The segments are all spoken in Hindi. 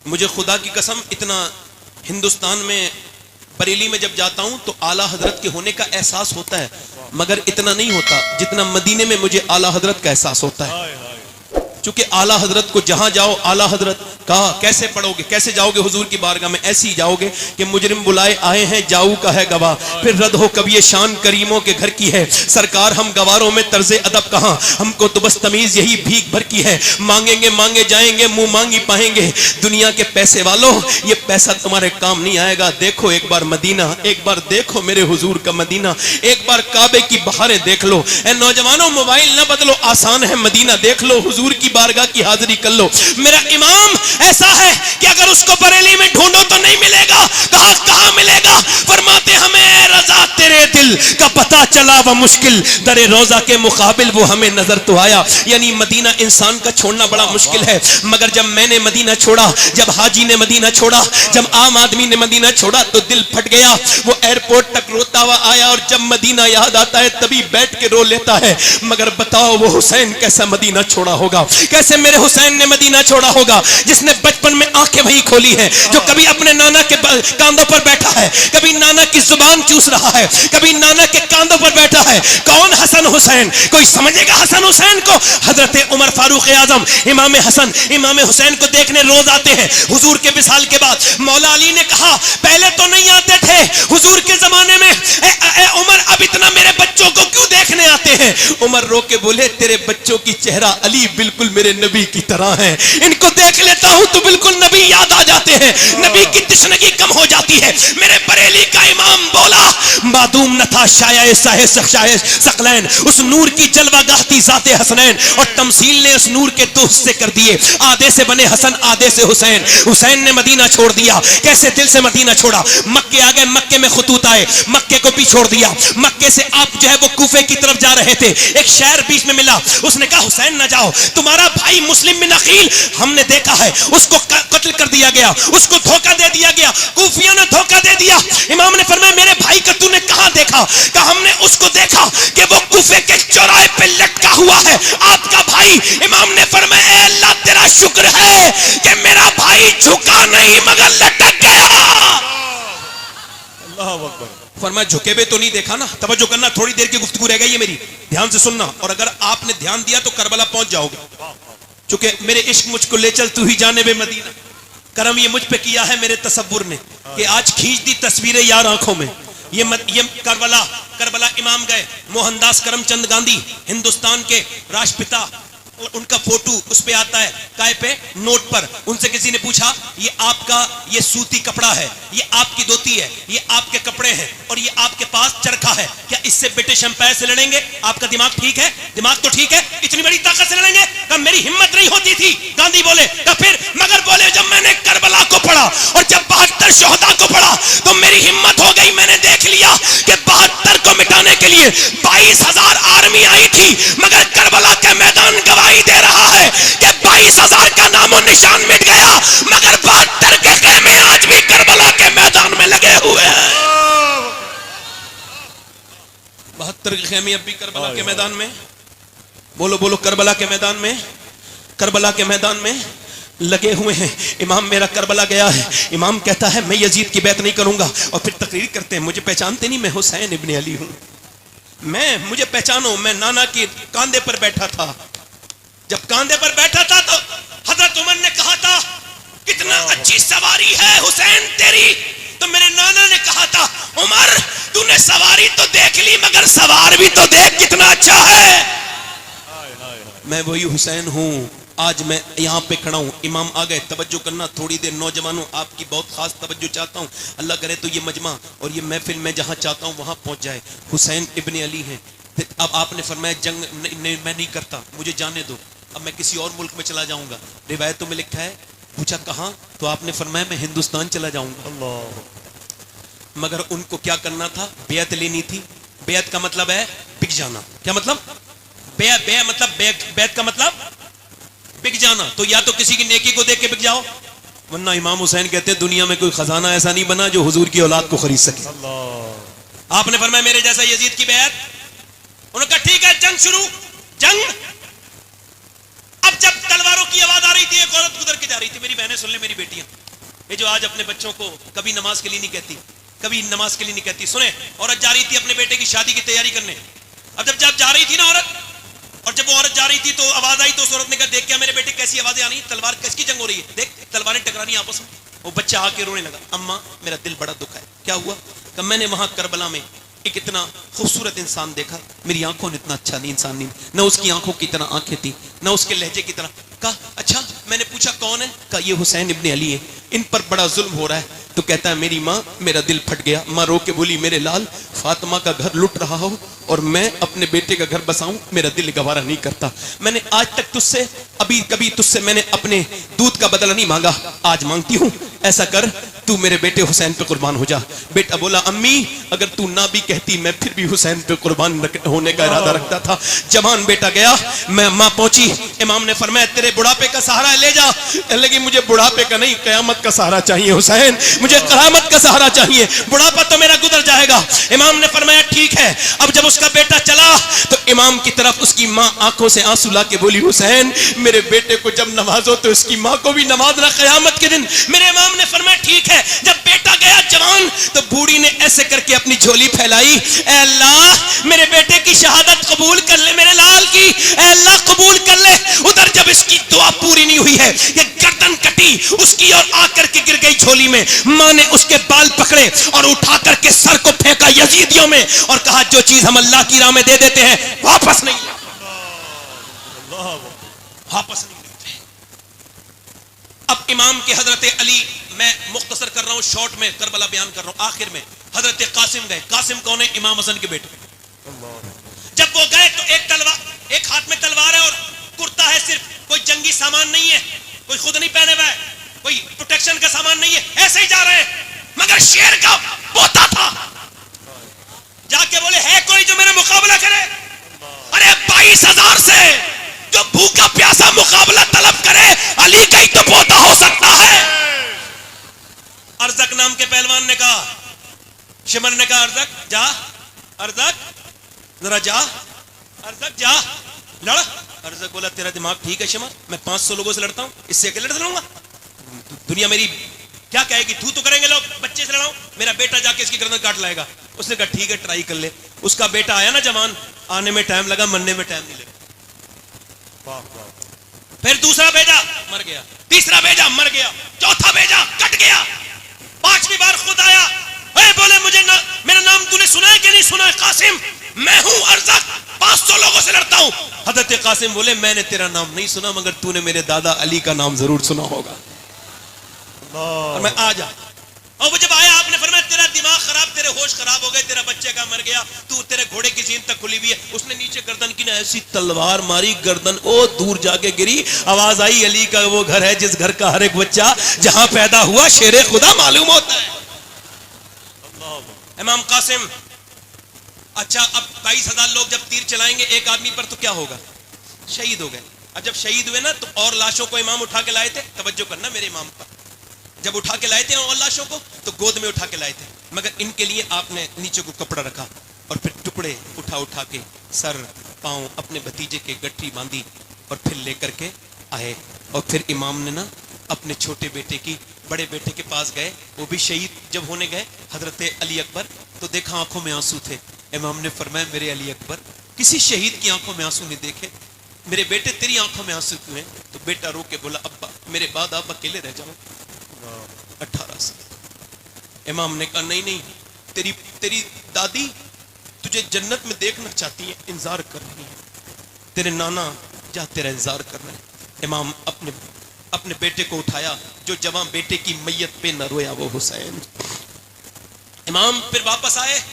मुझे खुदा की कसम इतना हिंदुस्तान में बरेली में जब जाता हूं तो आला हजरत के होने का एहसास होता है, मगर इतना नहीं होता जितना मदीने में मुझे आला हजरत का एहसास होता है। चूंकि आला हजरत को जहां जाओ आला हजरत कहा, कैसे पढ़ोगे, कैसे जाओगे हुजूर की बारगाह में? ऐसे ही जाओगे कि मुजरिम बुलाए आए हैं, जाऊ का है गवाह, फिर रद हो कभी ये शान करीमों के घर की है। सरकार हम गवारों में तर्जे अदब कहां, हमको तो बस तमीज यही भीख भर की है। मांगेंगे मांगे जाएंगे, मुंह मांगी पाएंगे। दुनिया के पैसे वालों, ये पैसा तुम्हारे काम नहीं आएगा। देखो एक बार मदीना, एक बार देखो मेरे हुजूर का मदीना, एक बार काबे की बहारें देख लो। ए नौजवानों, मोबाइल ना बदलो, आसान है मदीना देख लो, हुजूर की बारगाह की हाजिरी कर लो। मेरा इमाम ऐसा है कि अगर उसको बरेली में ढूंढो तो नहीं मिलेगा। कहां मिलेगा? फरमाते हमें रजा तेरे दिल का पता चला व मुश्किल दरे रोजा के मुकाबिल वो हमें नजर तो आया। यानी मदीना इंसान का छोड़ना बड़ा मुश्किल है, मगर जब मैंने मदीना छोड़ा, जब हाजी ने मदीना छोड़ा, जब आम आदमी ने मदीना छोड़ा तो दिल फट गया। वो एयरपोर्ट तक रोता हुआ आया और जब मदीना याद आता है तभी बैठ के रो लेता है। मगर बताओ वो हुसैन कैसा मदीना छोड़ा होगा, कैसे मेरे हुसैन ने मदीना छोड़ा होगा, जिसने बचपन में आंखें वही खोली है, जो कभी अपने नाना के कांधों पर बैठा है, कभी नाना की जुबान चूस रहा है, कभी नाना के कांधों पर बैठा है। कौन? हसन हुसैन। कोई समझेगा हसन हुसैन को? हजरत उमर फारूक आजम इमाम हसन इमाम हुसैन को देखने रोज आते हैं हुजूर के विसाल के बाद। मौला अली ने कहा पहले तो नहीं आते थे हुजूर के जमाने में, उमर अब इतना मेरे बच्चों को क्यों देखने आते हैं? उमर रो के बोले तेरे बच्चों की चेहरा अली बिल्कुल मेरे नबी की तरह है, इनको देख लेता हूं तो बिल्कुल नबी याद आ जाते हैं, नबी की तशनगी कम हो जाती है। मेरे बरेली का इमाम बोला मादूम न था शाये शाये सकलैन, उस नूर की जलवागाह थी जाते हसनैन, और तमसील ने उस नूर के दो हिस्से कर दिए, आधे से बने हसन आधे से हुसैन। हुसैन ने मदीना छोड़ दिया, कैसे दिल से मदीना छोड़ा? मक्के आ गए, मक्के में खतूत आए, मक्के को भी छोड़ दिया। मक्के से आप जो है वो कूफे की तरफ जा रहे थे, एक शहर बीच में मिला, उसने कहा हुसैन न जाओ, तुम्हारा भाई मुस्लिम बिन अकील हमने देखा है, उसको कत्ल कर दिया गया, उसको धोखा दे दिया गया, कूफियों ने धोखा दे दिया। इमाम ने फरमाया मेरे भाई का तूने कहां देखा? कहा हमने उसको देखा कि वो कूफे के चौराहे पे लटका हुआ है, आपका भाई। इमाम ने फरमाया अल्लाह तेरा शुक्र है कि मेरा भाई झुका नहीं मगर लटक गया। अल्लाह अकबर। फरमाया झुके हुए तो नहीं देखा ना, तवज्जो करना, थोड़ी देर की गुफ्तगू रह गई है मेरी, ध्यान से सुनना, और अगर आपने ध्यान दिया तो करबला पहुंच जाओगे। चूंकि मेरे इश्क मुझको ले चल तू ही जाने बे मदीना, करम ये मुझ पे किया है मेरे तसव्वुर ने कि आज खींच दी तस्वीरें यार आंखों में। ये करबला इमाम गए, मोहनदास करमचंद गांधी हिंदुस्तान के राष्ट्रपिता, उनका फोटो उस पे आता है काय पे नोट पर। उनसे किसी ने पूछा ये आपका ये सूती कपड़ा है, ये आपकी धोती है, ये आपके कपड़े हैं और ये आपके पास चरखा है, क्या इससे ब्रिटिश एम्पायर से लड़ेंगे? आपका दिमाग ठीक है? दिमाग तो ठीक है, इतनी बड़ी ताकत से लड़ेंगे? कब मेरी हिम्मत नहीं होती थी। गांधी बोले फिर, मगर बोले जब मैंने करबला को पढ़ा और जब 72 शोहदा को पढ़ा तो मेरी हिम्मत हो गई। मैंने देख लिया कि 72 को मिटाने के लिए 22,000 आर्मी आई थी, मगर करबला के मैदान गवाही दे रहा है कि 22,000 का नामो निशान मिट गया, मगर 72 के खेमे आज भी करबला के मैदान में लगे हुए हैं। 72 के खेमे अब भी करबला के मैदान में, बोलो बोलो, करबला के मैदान में, करबला के मैदान में लगे हुए हैं। इमाम मेरा करबला गया है, इमाम कहता है मैं यजीद की बैत नहीं करूंगा, और फिर तकरीर करते हैं मुझे पहचानते नहीं, मैं हुसैन इब्ने अली हूं, मुझे पहचानो, मैं नाना के कांधे पर बैठा था। जब कांधे पर बैठा था तो हजरत उमर ने कहा था कितना अच्छी सवारी है हुसैन तेरी, तो मेरे नाना ने कहा था उमर तूने सवारी तो देख ली मगर सवार भी तो देख कितना अच्छा है। मैं वही हुसैन हूं, आज मैं यहाँ पे खड़ा हूँ। इमाम आ गए, तवज्जो करना थोड़ी देर नौजवानों, आपकी बहुत खास तवज्जो चाहता हूँ, अल्लाह करे तो ये मजमा और ये महफिल मैं जहाँ चाहता हूँ वहाँ पहुँच जाए। हुसैन इब्ने अली हैं। अब आपने फरमाया जंग मैं नहीं करता, मुझे जाने दो, अब मैं किसी और मुल्क में चला जाऊंगा। रिवायतों में लिखा है, पूछा कहाँ, तो आपने फरमाया मैं हिंदुस्तान चला जाऊंगा। अल्लाह। मगर उनको क्या करना था? बेअत लेनी थी। बेअत का मतलब है बिक जाना। क्या मतलब? बेअत का मतलब बिक जाना। तो या तो किसी की नेकी को देख के बिक जाओ, वरना इमाम हुसैन कहते हैं दुनिया में कोई खजाना ऐसा नहीं बना जो हुजूर की औलाद को खरीद सके। आपने फरमाया मेरे जैसा यजीद की बेअत। उन्होंने कहा ठीक है जंग शुरू। जंग अब जब तलवारों की आवाज आ रही थी, एक औरत गुजर के जा रही थी। मेरी बहनें सुन ले, मेरी बेटियां, ये जो आज अपने बच्चों को कभी नमाज के लिए नहीं कहती, कभी नमाज के लिए नहीं कहती, सुने, औरत जा रही थी अपने बेटे की शादी की तैयारी करने। अब जब जा रही थी ना औरत, और जब वो औरत जा रही थी तो आवाज आई, तो उस औरत ने कहा, देख क्या मेरे बेटे कैसी आवाजें आ रही, तलवार किसकी जंग हो रही है, देख तलवारें टकरानी आपस में। वो बच्चा आके रोने लगा, अम्मा मेरा दिल बड़ा दुखा है। क्या हुआ? कि मैंने वहां करबला में एक इतना खूबसूरत इंसान देखा, मेरी आंखों ने इतना अच्छा नहीं इंसान नहीं, न उसकी आंखों की तरह आंखें थी, न उसके लहजे की तरह। कहा अच्छा, मैंने पूछा कौन है? कहा ये हुसैन इब्ने अली है, इन पर बड़ा जुल्म हो रहा है। तो कहता है मेरी माँ, मेरा दिल फट गया। माँ रो के बोली, मेरे लाल, फातिमा का घर लुट रहा हो और मैं अपने बेटे का घर बसाऊं, मेरा दिल गवारा नहीं करता। मैंने आज तक तुझसे कभी तुझसे मैंने अपने दूध का बदला नहीं मांगा, आज मांगती हूं, ऐसा कर तू मेरे बेटे हुसैन पे कुर्बान हो जा। बेटा बोला, अम्मी अगर तू ना भी कहती मैं फिर भी हुसैन पे कुर्बान होने का इरादा रखता था। जवान बेटा गया, मैं माँ पहुंची, इमाम ने फरमाया तेरे बुढ़ापे का सहारा ले जा। लेकिन मुझे बुढ़ापे का नहीं, कयामत का सहारा चाहिए हुसैन, मुझे कयामत का सहारा चाहिए, बुढ़ापा तो मेरा गुजर जाएगा। इमाम ने फरमाया ठीक है। अब जब उसका बेटा चला तो इमाम की तरफ उसकी माँ आंखों से आंसू ला के बोली, हुसैन मेरे बेटे को जब नवाजो तो इसकी माँ को भी नवाजना कयामत के दिन। मेरे इमाम ने फरमाया ठीक है। जब बेटा गया जवान, तो बूढ़ी ने ऐसे करके अपनी झोली फैलाई, ऐ अल्लाह मेरे बेटे की शहादत कबूल कर ले, मेरे लाल की ऐ अल्लाह कबूल कर ले। उधर जब इसकी दुआ पूरी नहीं हुई है, ये गर्दन कटी उसकी और आकर के गिर गई झोली में। मां ने उसके बाल पकड़े और उठा करके सर को फेंका यजीदियों में और कहा जो चीज हम अल्लाह की राह में दे देते हैं वापस नहीं लेते। अब इमाम के हजरत अली, मैं मुख्तसर कर रहा हूं, शॉर्ट में करबला बयान कर रहा हूं, आखिर में हजरत कासिम गए। कासिम कौन है? इमाम हसन के बेटे। जब वो गए तो एक हाथ में तलवार है और कुर्ता है, सिर्फ कोई जंगी सामान नहीं है, कोई खुद नहीं पहने हुआ है, कोई प्रोटेक्शन का सामान नहीं है, ऐसे ही जा रहे हैं। मगर शेर का पोता था, जाके बोले है कोई जो मेरा मुकाबला करे? अरे 22,000 से जो भूखा प्यासा मुकाबला तलब करे, अली का ही तो पोता हो सकता है। अर्जक नाम के पहलवान ने कहा, शिमर ने कहा अर्जक जा, अर्जक जरा जा, अर्जक जा लड़। अर्जक बोला तेरा दिमाग ठीक है शिमर, मैं 500 लोगों से लड़ता हूं, इससे अकेले लड़ लूंगा? दुनिया मेरी क्या कहेगी? तू तो करेंगे लोग, बच्चे से लड़ाऊं, मेरा बेटा जाके इसकी गर्दन काट लाएगा। उसने कहा ठीक है ट्राई कर ले। उसका बेटा आया ना जवान, आने में टाइम लगा, मरने में टाइम नहीं लगा। फिर दूसरा भेजा, मर गया, तीसरा भेजा, मर गया, चौथा भेजा, कट गया, 5वीं बार खुद आया, बोले मुझे मेरा नाम तूने सुना है कि नहीं सुना है? कासिम, मैं हूं अर्जक, 500 लोगों से लड़ता हूं। हजरत कासिम बोले मैंने तेरा नाम नहीं सुना, मगर तूने मेरे दादा अली का नाम जरूर सुना होगा। और मैं आ जा। और वो जब आया आपने फरमाया तेरा दिमाग खराब, तेरे होश खराब हो गए, तेरा बच्चे का मर गया, तू तेरे घोड़े की जीन तक खुली हुई है। उसने नीचे गर्दन की ना ऐसी तलवार मारी, गर्दन ओ दूर जाके गिरी। आवाज आई अली का वो घर है जिस घर का हर एक बच्चा जहां पैदा हुआ शेरे खुदा मालूम होता है। इमाम कासिम, अच्छा अब 22,000 लोग जब तीर चलाएंगे एक आदमी पर तो क्या होगा? शहीद हो गए। अब जब शहीद हुए ना तो और लाशों को इमाम उठा के लाए थे, तवज्जो करना मेरे इमाम पर, जब उठा के लाए थे और लाशों को तो गोद में उठा के लाए थे, मगर इनके लिए आपने नीचे को कपड़ा रखा और फिर टुकड़े उठा के सर पांव अपने भतीजे के गठरी बांधी और फिर लेकर के आए। और फिर इमाम ने ना अपने छोटे बेटे की, बड़े बेटे के पास गए, वो भी शहीद जब होने गए हजरत अली अकबर, तो देखा आंखों में आंसू थे। इमाम ने फरमाया मेरे अली अकबर, किसी शहीद की आंखों में आंसू नहीं देखे, मेरे बेटे तेरी आंखों में आंसू क्यों हैं? तो बेटा रो के बोला अब्बा मेरे बाद आप अकेले रह जाओ 18 साल। इमाम ने कहा नहीं, तेरी दादी तुझे जन्नत में देखना चाहती है, इंतजार कर रही है, तेरे नाना जा तेरा इंतजार कर रहे हैं। इमाम अपने बेटे को उठाया, जो जवान बेटे की मैयत पे न रोया वो हुसैन। इमाम फिर वापस आए,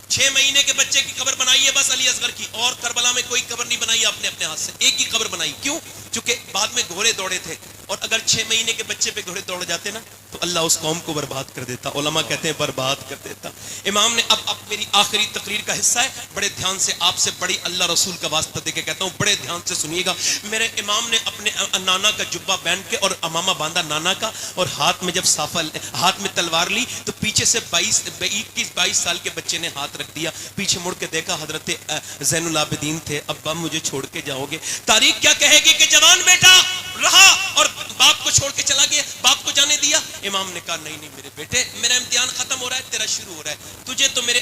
6 महीने के बच्चे की कब्र बनाई है बस अली असगर की, और करबला में कोई कब्र नहीं बनाई आपने अपने हाथ से, एक ही कब्र बनाई। क्यों? क्योंकि बाद में घोड़े दौड़े थे, और अगर 6 महीने के बच्चे पे घोड़े दौड़ जाते ना तो अल्लाह उस कौम को बर्बाद कर देता, उलमा कहते हैं बर्बाद कर देता। इमाम ने अब मेरी आखिरी तकरीर का हिस्सा है, बड़े ध्यान से आपसे बड़ी अल्लाह रसूल का वास्ता देके कहता हूँ, बड़े ध्यान से सुनिएगा। मेरे इमाम ने अपने नाना का जुब्बा पहन के और अमामा बांधा नाना का, और हाथ में जब साफा, हाथ में तलवार ली तो पीछे से 21-22 साल के बच्चे ने हाथ रख दिया, पीछे मुड़ के देखा हजरत ज़ैनुल आबिदीन थे। अब्बा मुझे छोड़ के जाओगे? तारीख क्या कहेगी कि जवान जवान बेटा रहा और बाप को छोड़ के चला गया, बाप को जाने दिया। इमाम ने कहा नहीं नहीं मेरे बेटे, मेरा इम्तिहान खत्म हो रहा है, तेरा शुरू हो रहा है, तुझे तो मेरे